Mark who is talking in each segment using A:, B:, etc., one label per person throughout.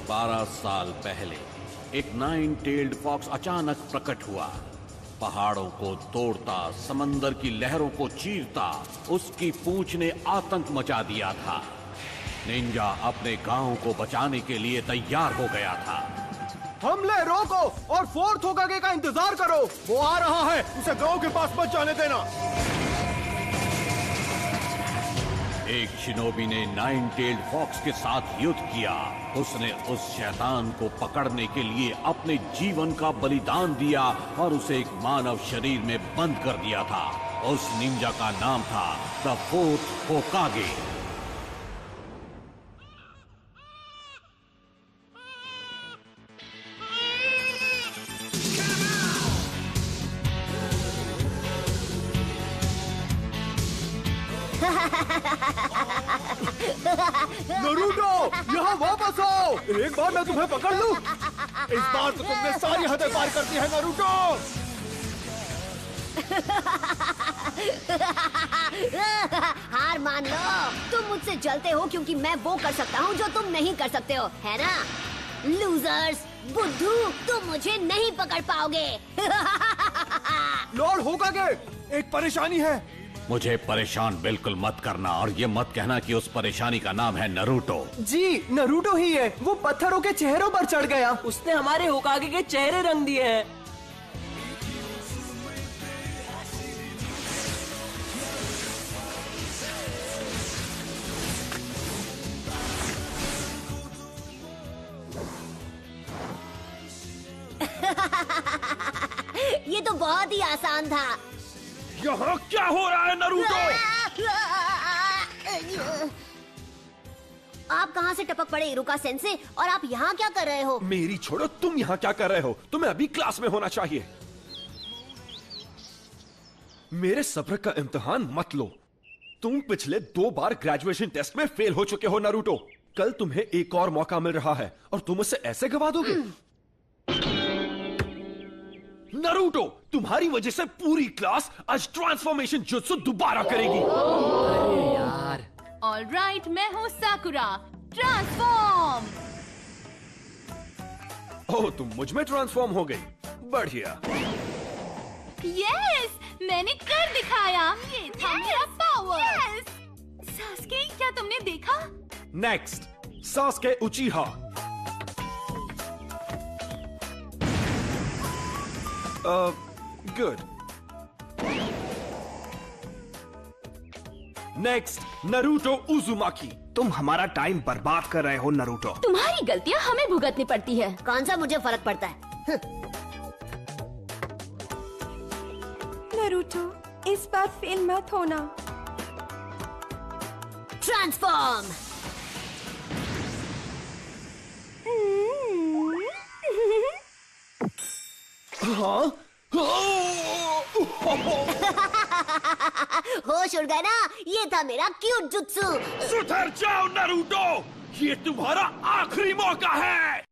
A: 12 साल पहले एक 9-tailed फॉक्स अचानक प्रकट हुआ। पहाड़ों को तोड़ता, समंदर की लहरों को चीरता, उसकी पूंछ ने आतंक मचा दिया था। निंजा अपने गांव को बचाने के लिए तैयार हो गया था।
B: हमले रोको और फोर्थ होकागे का इंतजार करो, वो आ रहा है, उसे गांव के पास मत जाने देना।
A: एक शिनोबी ने 9-tailed फॉक्स के साथ युद्ध किया। उसने उस शैतान को पकड़ने के लिए अपने जीवन का बलिदान दिया और उसे एक मानव शरीर में बंद कर दिया था। उस निंजा का नाम था द फोर्थ होकागे।
B: नरूटो, यहाँ वापस आओ। एक बार मैं तुम्हें पकड़ लूं। इस बार तो तुमने सारी हदें पार कर दी है नरूटो।
C: हार मान लो। तुम मुझसे जलते हो क्योंकि मैं वो कर सकता हूँ जो तुम नहीं कर सकते हो, है ना? लूजर्स, बुद्धू, तुम मुझे नहीं पकड़ पाओगे।
B: लॉर्ड होकागे, एक परेशानी है।
A: मुझे परेशान बिल्कुल मत करना और ये मत कहना कि उस परेशानी का नाम है नरूटो।
D: जी, नरूटो ही है। वो पत्थरों के चेहरों पर चढ़ गया। उसने हमारे होकागे के चेहरे रंग दिए हैं।
C: ये तो बहुत ही आसान था।
B: यहाँ क्या हो रहा है नरूटो?
C: आप कहाँ से टपक पड़े इरुका सेंसे, और आप यहाँ क्या कर रहे हो?
B: मेरी छोड़ो, तुम यहाँ क्या कर रहे हो? तुम्हें अभी क्लास में होना चाहिए। मेरे सब्र का इम्तिहान मत लो। तुम पिछले 2 बार ग्रेजुएशन टेस्ट में फेल हो चुके हो नरूटो। कल तुम्हें एक और मौका मिल रहा है और तुम उसे ऐसे गवा दोगे? नरूटो, तुम्हारी वजह से पूरी क्लास आज ट्रांसफॉर्मेशन जुत्सु दोबारा करेगी।
D: अरे यार।
E: ऑलराइट, मैं हूँ साकुरा। ट्रांसफॉर्म।
B: ओह, तुम मुझ में ट्रांसफॉर्म हो गई। बढ़िया।
E: यस, मैंने कर दिखाया। ये था मेरा पावर। सास्के, क्या तुमने देखा?
B: Next, Sasuke उचिहा। Good. Next, Naruto उजुमाकी।
F: तुम हमारा टाइम बर्बाद कर रहे हो नरूटो।
E: तुम्हारी गलतियाँ हमें भुगतनी पड़ती है।
C: कौन सा मुझे फर्क पड़ता है?
G: नरूटो, इस बार फेल मत होना।
C: ट्रांसफॉर्म।
B: हाँ?
C: होश उड़ गया ना? ये था मेरा क्यूट जुत्सु।
B: सुधर जाओ नरूटो, ये तुम्हारा आखिरी मौका है।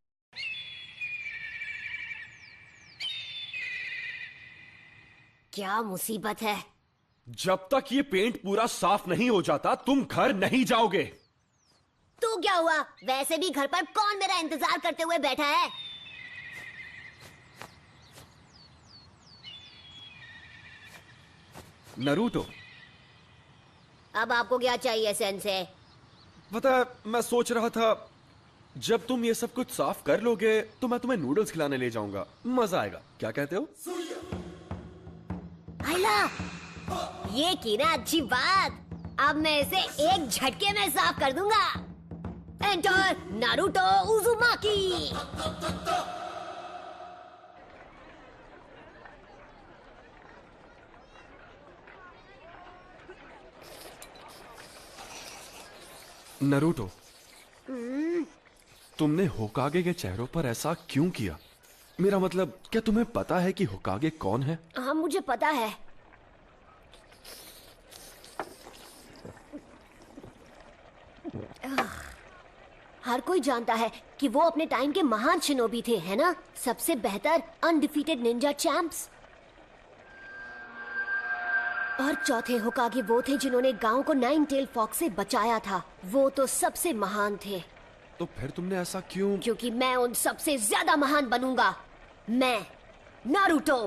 C: क्या मुसीबत है?
B: जब तक ये पेंट पूरा साफ नहीं हो जाता, तुम घर नहीं जाओगे।
C: तो क्या हुआ? वैसे भी घर पर कौन मेरा इंतजार करते हुए बैठा है?
B: नरूटो,
C: अब आपको क्या चाहिए सेंसे?
B: पता है, मैं सोच रहा था जब तुम ये सब कुछ साफ कर लोगे तो मैं तुम्हें नूडल्स खिलाने ले जाऊंगा। मजा आएगा, क्या कहते हो?
C: आइला, ये की ना अच्छी बात। अब मैं इसे एक झटके में साफ कर दूंगा। Enter Naruto उजुमाकी।
B: नरूटो, तुमने होकागे के चेहरों पर ऐसा क्यों किया? मेरा मतलब, क्या तुम्हें पता है कि होकागे कौन है?
C: हाँ, मुझे पता है। हर कोई जानता है कि वो अपने टाइम के महान शिनोबी थे, है ना? सबसे बेहतर अनडिफीटेड निंजा चैंप्स। और चौथे होकागे वो थे जिन्होंने गांव को 9 टेल फॉक्स से बचाया था। वो तो सबसे महान थे।
B: तो फिर तुमने ऐसा क्यों?
C: क्योंकि मैं उन सबसे ज्यादा महान बनूंगा। मैं नारुतो,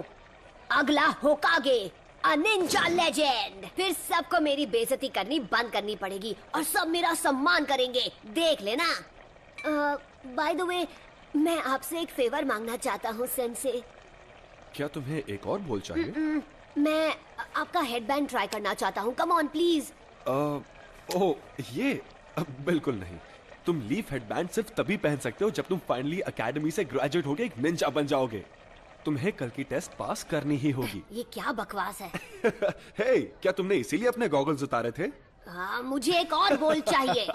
C: अगला होकागे, अ निंजा लेजेंड। फिर सबको मेरी बेइज्जती करनी बंद करनी पड़ेगी और सब मेरा सम्मान करेंगे, देख लेना। बाय द वे, मैं आपसे एक फेवर मांगना चाहता हूँ सेंसे।
B: क्या तुम्हें एक और बोल चाहिए?
C: मैं आपका हेडबैंड ट्राई करना चाहता हूँ। Come on please.
B: ओह ये बिल्कुल नहीं। तुम लीफ हेडबैंड सिर्फ तभी पहन सकते हो जब तुम फाइनली एकेडमी से ग्रेजुएट होके एक निंजा बन जाओगे। तुम्हें कल की टेस्ट पास करनी ही होगी।
C: ये क्या बकवास है?
B: हे, क्या तुमने इसीलिए अपने गॉगल्स उतारे थे?
C: हाँ, मुझे एक और बोल चाहिए।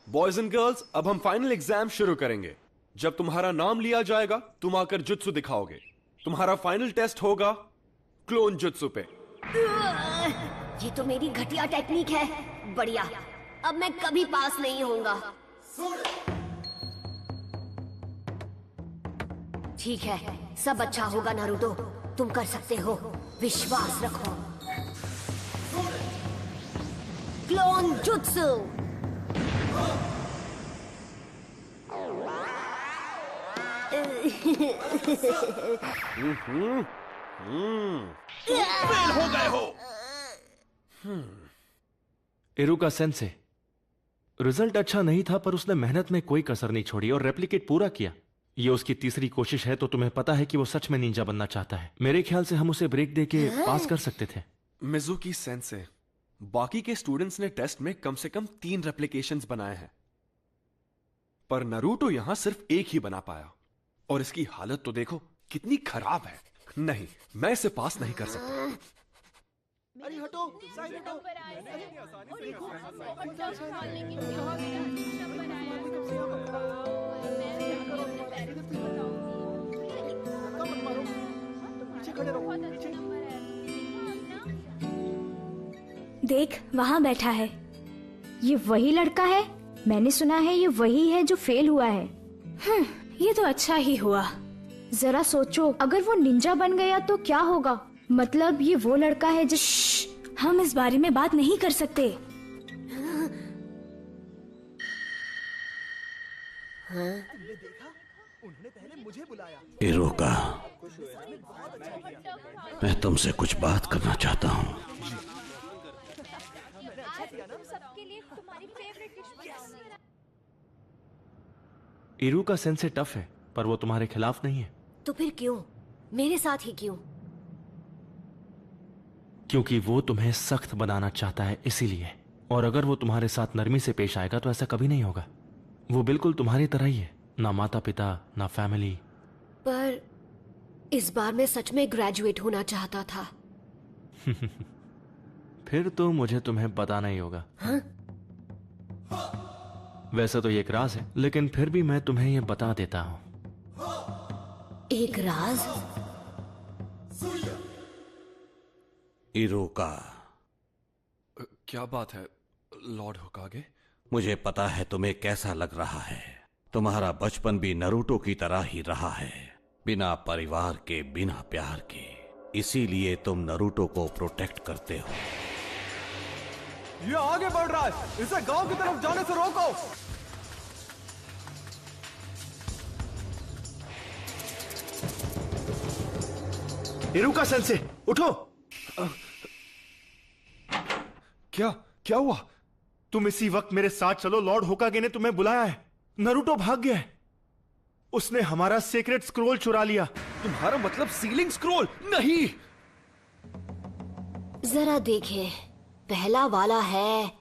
B: बॉयज एंड गर्ल्स, अब हम फाइनल एग्जाम शुरू करेंगे। जब तुम्हारा नाम लिया जाएगा तुम आकर जुत्सु दिखाओगे। तुम्हारा फाइनल टेस्ट होगा क्लोन जुत्सु पे।
C: ये तो मेरी घटिया टेक्निक है। बढ़िया, अब मैं कभी पास नहीं होऊंगा। ठीक है, सब अच्छा होगा नारुतो। तुम कर सकते हो, विश्वास रखो। Clone jutsu.
B: फेल हो गए हो।
H: इरुका सेंसे, रिजल्ट अच्छा नहीं था पर उसने मेहनत में कोई कसर नहीं छोड़ी और रेप्लिकेट पूरा किया। ये उसकी तीसरी कोशिश है तो तुम्हें पता है कि वो सच में निंजा बनना चाहता है। मेरे ख्याल से हम उसे ब्रेक दे के पास कर सकते थे।
B: मिजुकी सेंसे, बाकी के स्टूडेंट्स ने टेस्ट में कम से कम 3 रेप्लिकेशंस बनाए हैं, पर नारुतो यहां सिर्फ एक ही बना पाया। और इसकी हालत तो देखो कितनी खराब है। नहीं, मैं इसे पास नहीं कर सकता।
D: अरे हटो, साइड हटो।
G: देख, वहाँ बैठा है। ये वही लड़का है। मैंने सुना है ये वही है जो फेल हुआ है। ये तो अच्छा ही हुआ। जरा सोचो, अगर वो निंजा बन गया तो क्या होगा? मतलब ये वो लड़का है जिस... हम इस बारे में बात नहीं कर सकते।
A: इरुका, मैं तुमसे कुछ बात करना चाहता हूँ।
H: इरुका सेंसे टफ है पर वो तुम्हारे खिलाफ नहीं है।
C: तो फिर क्यों? मेरे साथ ही क्यों?
H: क्योंकि वो तुम्हें सख्त बनाना चाहता है, इसीलिए। और अगर वो तुम्हारे साथ नरमी से पेश आएगा तो ऐसा कभी नहीं होगा। वो बिल्कुल तुम्हारी तरह ही है, ना माता पिता ना फैमिली।
C: पर इस बार मैं सच में ग्रेजुएट होना चाहता था।
H: फिर तो मुझे तुम्हें बताना ही होगा।
C: हाँ?
H: वैसे तो ये एक राज है, लेकिन फिर भी मैं तुम्हें ये बता देता हूं।
C: एक राज?
A: इरुका,
B: क्या बात है लॉर्ड होकागे?
A: मुझे पता है तुम्हें कैसा लग रहा है। तुम्हारा बचपन भी नारुतो की तरह ही रहा है, बिना परिवार के, बिना प्यार के। इसीलिए तुम नारुतो को प्रोटेक्ट करते हो।
B: ये आगे बढ़ रहा है, इसे गांव की तरफ जाने से रोको।
F: इरुका सेंसे, उठो।
B: क्या हुआ?
F: तुम इसी वक्त मेरे साथ चलो। लॉर्ड होकागे ने तुम्हें बुलाया है। नारुतो भाग गया है। उसने हमारा सीक्रेट स्क्रोल चुरा लिया।
B: तुम्हारा मतलब सीलिंग स्क्रोल? नहीं।
C: जरा देखें, पहला वाला है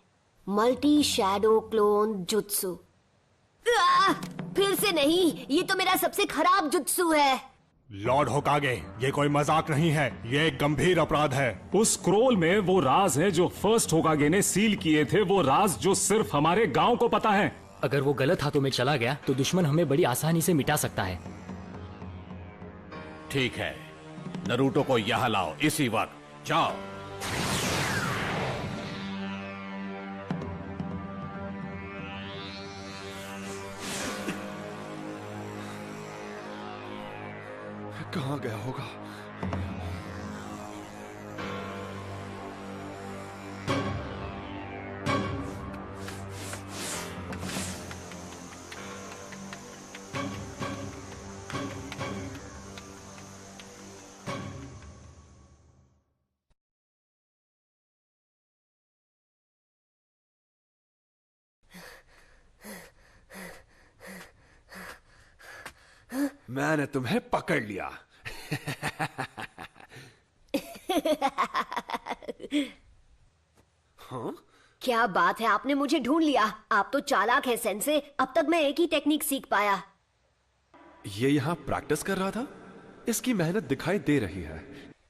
C: मल्टी शैडो क्लोन जुत्सु। फिर से नहीं, ये तो मेरा सबसे खराब जुत्सु है।
I: लॉर्ड होकागे, ये कोई मजाक नहीं है, ये एक गंभीर अपराध है।
J: उस स्क्रोल में वो राज है जो फर्स्ट होकागे ने सील किए थे, वो राज जो सिर्फ हमारे गांव को पता है।
D: अगर वो गलत हाथों में चला गया तो दुश्मन हमें बड़ी आसानी से मिटा सकता है।
A: ठीक है, नारुतो को यहां लाओ इसी वक्त। जाओ।
B: कहां गया होगा? मैंने तुम्हें पकड़ लिया। हाँ?
C: क्या बात है, आपने मुझे ढूंढ लिया। आप तो चालाक है सेंसे। अब तक मैं एक ही टेक्निक सीख पाया।
B: ये यहाँ प्रैक्टिस कर रहा था? इसकी मेहनत दिखाई दे रही है।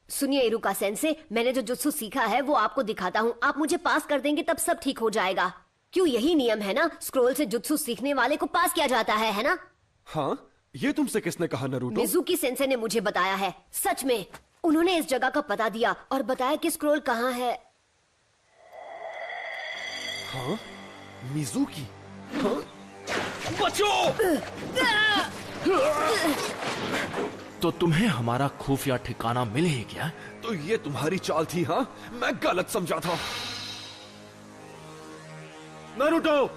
C: सुनिए इरुका सेंसे, मैंने जो जुत्सु सीखा है वो आपको दिखाता हूँ। आप मुझे पास कर देंगे तब सब ठीक हो जाएगा। क्यों, यही नियम है ना? स्क्रोल से जुत्सु सीखने वाले को पास किया जाता है ना?
B: हाँ, ये तुमसे किसने कहा नरूटो?
C: मिजुकी सेंसे ने मुझे बताया है। सच में, उन्होंने इस जगह का पता दिया और बताया कि स्क्रोल कहाँ है।
B: हाँ? मिजुकी? हाँ? बचो!
H: तो तुम्हें हमारा खुफिया ठिकाना मिले ही क्या?
B: तो ये तुम्हारी चाल थी? हाँ, मैं गलत समझा था।
F: नरूटो,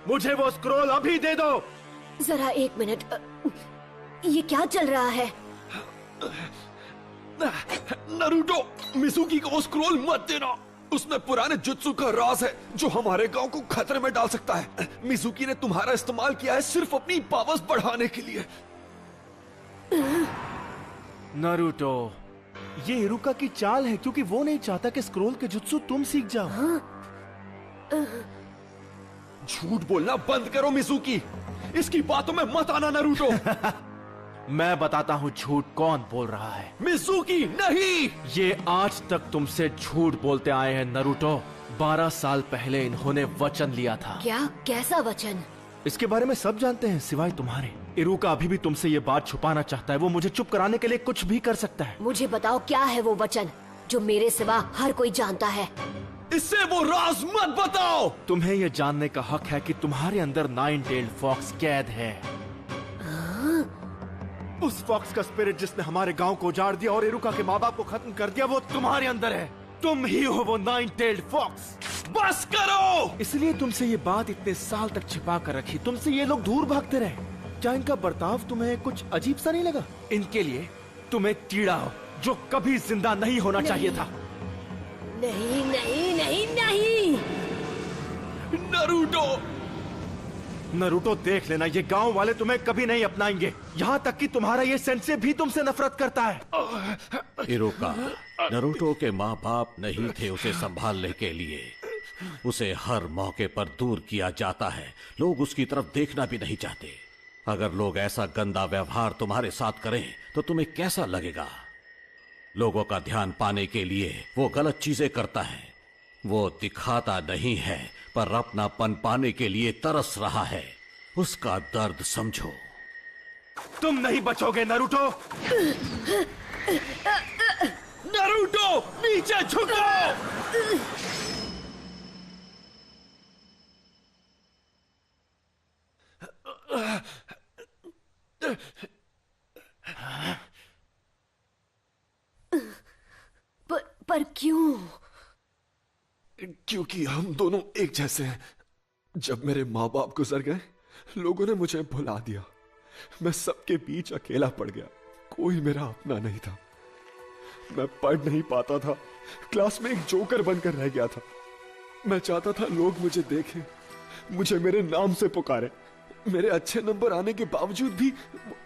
F: मुझे वो स्क्रोल अभी दे दो।
C: जरा एक मिनट, ये क्या चल रहा है?
B: नरूटो, मिजुकी को वो स्क्रोल मत देना। उसमें पुराने जुत्सु का राज है जो हमारे गांव को खतरे में डाल सकता है। मिजुकी ने तुम्हारा इस्तेमाल किया है सिर्फ अपनी पावर्स बढ़ाने के लिए।
H: नारुतो,
F: ये इरुका की चाल है क्योंकि वो नहीं चाहता कि स्क्रोल के जुत्सु तुम सीख जाओ।
B: झूठ बोलना बंद करो मिजुकी। इसकी बातों में मत आना नरूटो।
H: मैं बताता हूँ झूठ कौन बोल रहा है।
B: मिजुकी नहीं!
H: ये आज तक तुमसे झूठ बोलते आए हैं नरूटो। 12 साल पहले इन्होंने वचन लिया था।
C: क्या? कैसा वचन?
H: इसके बारे में सब जानते हैं सिवाय तुम्हारे। इरुका अभी भी तुमसे ये बात छुपाना चाहता है। वो मुझे चुप कराने के लिए कुछ भी कर सकता है।
C: मुझे बताओ क्या है वो वचन जो मेरे सिवा हर कोई जानता है।
B: इससे वो राज मत बताओ।
H: तुम्हें ये जानने का हक है कि तुम्हारे अंदर 9-टेल्ड फॉक्स कैद है।
F: उस फॉक्स का स्पिरिट जिसने हमारे गांव को उजाड़ दिया और इरुका के माँ बाप को खत्म कर दिया, वो तुम्हारे अंदर है। तुम ही हो वो 9-टेल्ड फॉक्स।
B: बस करो!
H: इसलिए तुमसे ये बात इतने साल तक छिपा कर रखी। तुमसे ये लोग दूर भागते रहे। क्या इनका बर्ताव तुम्हें कुछ अजीब सा नहीं लगा? इनके लिए तुम्हें कीड़ा हो जो कभी जिंदा नहीं होना चाहिए था।
C: नहीं नहीं नहीं नहीं।
B: नरूटो!
F: नरूटो, देख लेना, ये गांव वाले तुम्हें कभी नहीं अपनाएंगे। यहाँ तक कि तुम्हारा ये सेंसे भी तुमसे नफरत करता है।
A: इरुका, नरूटो के माँ बाप नहीं थे उसे संभालने के लिए। उसे हर मौके पर दूर किया जाता है। लोग उसकी तरफ देखना भी नहीं चाहते। अगर लोग ऐसा गंदा व्यवहार तुम्हारे साथ करें तो तुम्हें कैसा लगेगा? लोगों का ध्यान पाने के लिए वो गलत चीजें करता है। वो दिखाता नहीं है पर अपनापन पाने के लिए तरस रहा है। उसका दर्द समझो।
F: तुम नहीं बचोगे नरूटो।
B: नरूटो, नीचे झुको!
C: पर क्यों?
B: क्योंकि हम दोनों एक जैसे हैं। जब मेरे माँ बाप गुजर गए, लोगों ने मुझे भुला दिया। मैं सबके बीच अकेला पड़ गया। कोई मेरा अपना नहीं था। मैं पढ़ नहीं पाता था। क्लास में एक जोकर बनकर रह गया था। मैं चाहता था लोग मुझे देखें, मुझे मेरे नाम से पुकारे। मेरे अच्छे नंबर आने के बावजूद भी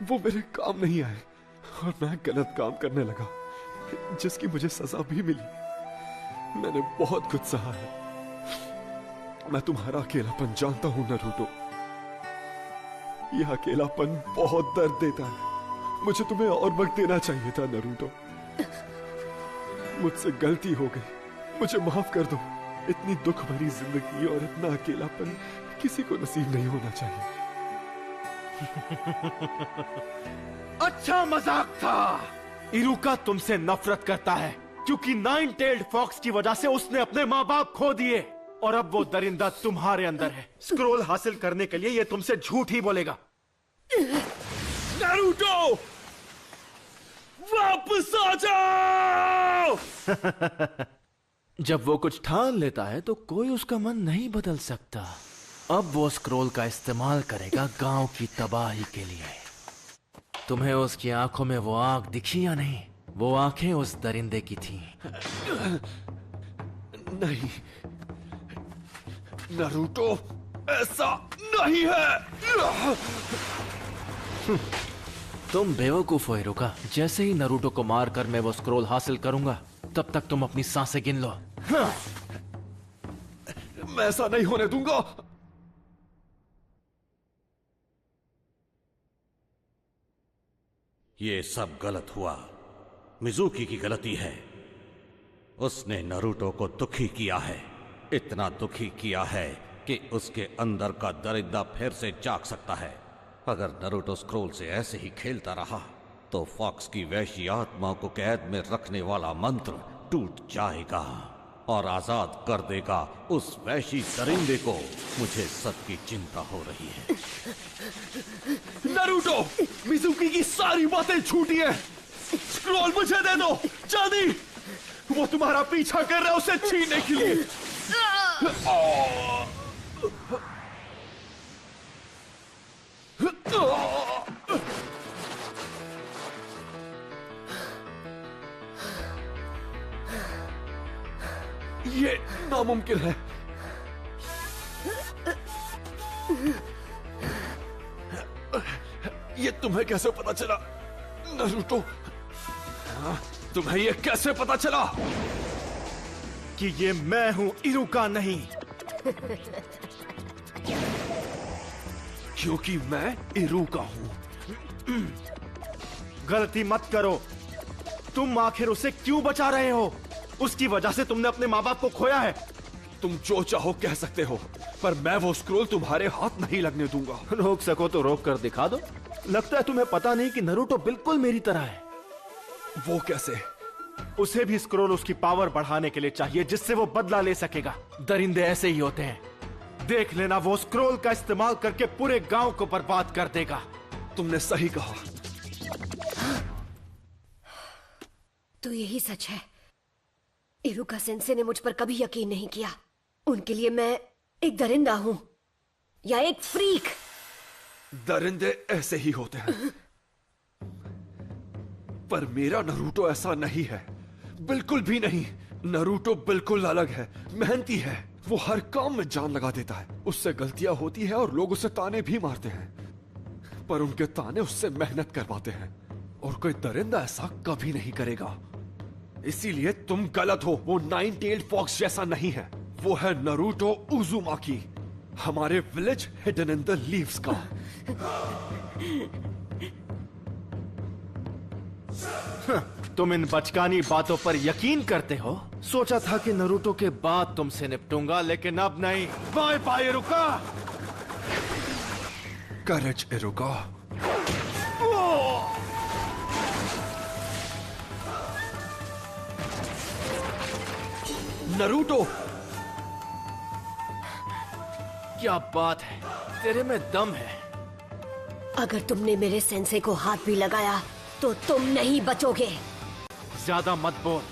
B: वो मेरे काम नहीं आए और मैं गलत काम करने लगा, जिसकी मुझे सजा भी मिली। मैंने बहुत कुछ सहा है। मैं तुम्हारा अकेलापन जानता हूं नरूटो। यह अकेलापन बहुत दर्द देता है। मुझे तुम्हें और वक्त देना चाहिए था नरूटो। मुझसे गलती हो गई, मुझे माफ कर दो। इतनी दुख भरी जिंदगी और इतना अकेलापन किसी को नसीब नहीं होना चाहिए।
F: अच्छा मजाक था। इरुका तुमसे नफरत करता है क्योंकि 9-टेल्ड फॉक्स की वजह से उसने अपने माँ बाप खो दिए और अब वो दरिंदा तुम्हारे अंदर है। स्क्रोल हासिल करने के लिए ये तुमसे झूठ ही बोलेगा।
B: नारुतो, वापस आ जाओ!
H: जब वो कुछ ठान लेता है तो कोई उसका मन नहीं बदल सकता। अब वो स्क्रोल का इस्तेमाल करेगा गांव की तबाही के लिए। तुम्हें उसकी आंखों में वो आग दिखी या नहीं? वो आंखें उस दरिंदे की थीं।
B: नहीं नारुतो, ऐसा नहीं है।
H: तुम बेवकूफ हो इरुका। जैसे ही नरूटो को मारकर मैं वो स्क्रोल हासिल करूंगा, तब तक तुम अपनी सांसें गिन लो।
B: मैं ऐसा नहीं होने दूंगा।
A: ये सब गलत हुआ। मिजुकी की गलती है। उसने नरूटो को दुखी किया है, इतना दुखी किया है कि उसके अंदर का दरिंदा फिर से जाग सकता है। अगर नरूटो स्क्रोल से ऐसे ही खेलता रहा तो फॉक्स की वैश्य आत्मा को कैद में रखने वाला मंत्र टूट जाएगा और आजाद कर देगा उस वैश्य दरिंदे को। मुझे सबकी चिंता हो रही है।
B: नरूटो, मिजुकी की सारी बातें झूठी है। स्क्रोल मुझे दे दो, जल्दी। वो तुम्हारा पीछा कर रहा है उसे छीनने के लिए। ये नामुमकिन है। ये तुम्हें कैसे पता चला नरूटो? तुम्हें ये कैसे पता चला
F: कि ये मैं हूं, इरुका नहीं?
B: क्योंकि मैं इरुका हूं।
F: गलती मत करो। तुम आखिर उसे क्यों बचा रहे हो? उसकी वजह से तुमने अपने माँ बाप को खोया है।
B: तुम जो चाहो कह सकते हो, पर मैं वो स्क्रोल तुम्हारे हाथ नहीं लगने दूंगा।
H: रोक सको तो रोक कर दिखा दो।
F: लगता है तुम्हें पता नहीं कि नरूटो बिल्कुल मेरी तरह है।
B: वो कैसे?
F: उसे भी स्क्रोल उसकी पावर बढ़ाने के लिए चाहिए, जिससे वो बदला ले सकेगा। दरिंदे ऐसे ही होते हैं। देख लेना, वो स्क्रोल का इस्तेमाल करके पूरे गांव को बर्बाद कर देगा।
B: तुमने सही कहा।
C: तो यही सच है। इरुका सेंसे ने मुझ पर कभी यकीन नहीं किया। उनके लिए मैं एक दरिंदा हूं या एक फ्रीक।
B: दरिंदे ऐसे ही होते हैं, पर मेरा नरूटो ऐसा नहीं है, बिल्कुल भी नहीं। नरूटो बिल्कुल अलग है, मेहनती है। वो हर काम में जान लगा देता है। उससे गलतियां होती है और लोग उसे ताने भी मारते हैं, पर उनके ताने उससे मेहनत करवाते हैं। और कोई दरिंदा ऐसा कभी नहीं करेगा। इसीलिए तुम गलत हो। वो नाइन टेल्ड फॉक्स जैसा नहीं है। वो है नरूटो उजुमाकी, हमारे village hidden in the leaves का।
F: तुम इन बचकानी बातों पर यकीन करते हो? सोचा था कि नरूटो के बाद तुमसे निपटूंगा, लेकिन अब नहीं। Bye bye Iruka.
B: करेज इरुका। नरूटो,
F: क्या बात है, तेरे में दम है।
C: अगर तुमने मेरे सेंसे को हाथ भी लगाया तो तुम नहीं बचोगे।
F: ज्यादा मत बोल।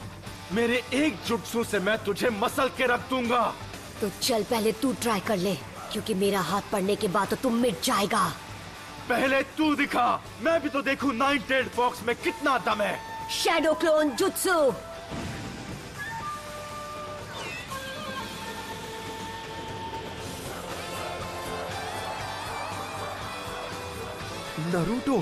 F: मेरे एक जुट्सु से मैं तुझे मसल के रख दूंगा।
C: तो चल पहले तू ट्राई कर ले, क्योंकि मेरा हाथ पड़ने के बाद तो तुम मिट जाएगा।
F: पहले तू दिखा, मैं भी तो देखूं नाइन टेल्ड फॉक्स में कितना दम है।
C: Shadow clone jutsu.
B: नरूटो,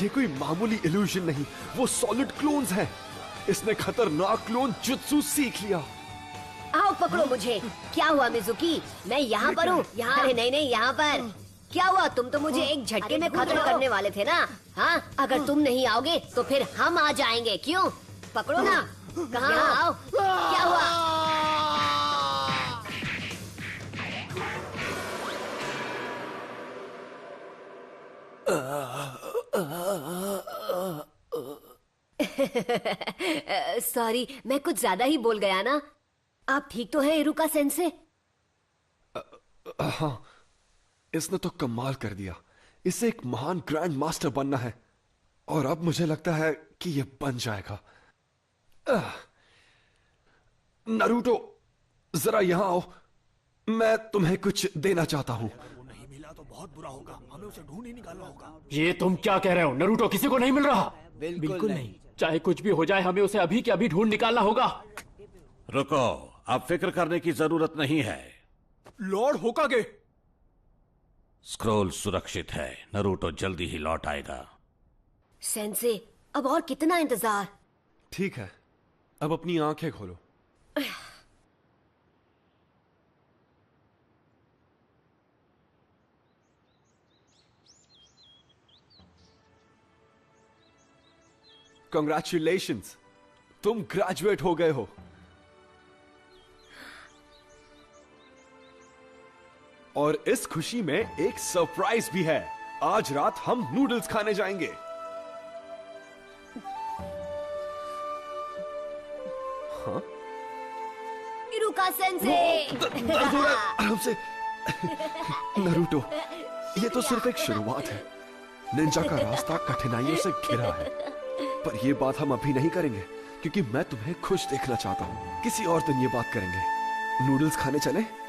B: ये कोई मामूली इल्यूजन नहीं, वो सॉलिड क्लोन्स हैं। इसने खतरनाक क्लोन जुत्सु सीख लिया।
C: आओ पकड़ो मुझे। क्या हुआ मिजुकी? मैं यहाँ पर हूँ। यहाँ? अरे नहीं नहीं, यहाँ पर। क्या हुआ? तुम तो मुझे एक झटके में खत्म करने वाले थे ना? हाँ, अगर तुम नहीं आओगे तो फिर हम आ जाएंगे। क्यों? पकड़ो ना। कहाँ? आओ। क्या हुआ? सॉरी, मैं कुछ ज्यादा ही बोल गया ना। आप ठीक तो हैं इरुका सेंसे?
B: हाँ, इसने तो कमाल कर दिया। इसे एक महान ग्रैंड मास्टर बनना है, और अब मुझे लगता है कि ये बन जाएगा। नरूटो, जरा यहां आओ। मैं तुम्हें कुछ देना चाहता हूं।
I: नहीं मिला तो बहुत बुरा होगा। हमें उसे ढूंढ ही निकालना होगा।
J: ये तुम क्या कह रहे हो? नरूटो किसी को नहीं मिल रहा।
D: बिल्कुल नहीं।
J: चाहे कुछ भी हो जाए, हमें उसे अभी के अभी ढूंढ निकालना होगा।
A: रुको, अब फिक्र करने की जरूरत नहीं है।
B: लॉर्ड होकागे,
A: स्क्रोल सुरक्षित है, नरूटो जल्दी ही लौट आएगा।
C: सेंसे, अब और कितना इंतजार?
B: ठीक है, अब अपनी आंखें खोलो। Congratulations, तुम ग्रेजुएट हो गए हो। और इस खुशी में एक सरप्राइज भी है। आज रात हम नूडल्स खाने जाएंगे। हाँ?
C: इरुका सेंसे!
B: आराम से। नरूटो, ये तो सिर्फ एक शुरुआत है। निंजा का रास्ता कठिनाइयों से घिरा है, पर ये बात हम अभी नहीं करेंगे क्योंकि मैं तुम्हें खुश देखना चाहता हूँ। किसी और दिन ये बात करेंगे। नूडल्स खाने चले?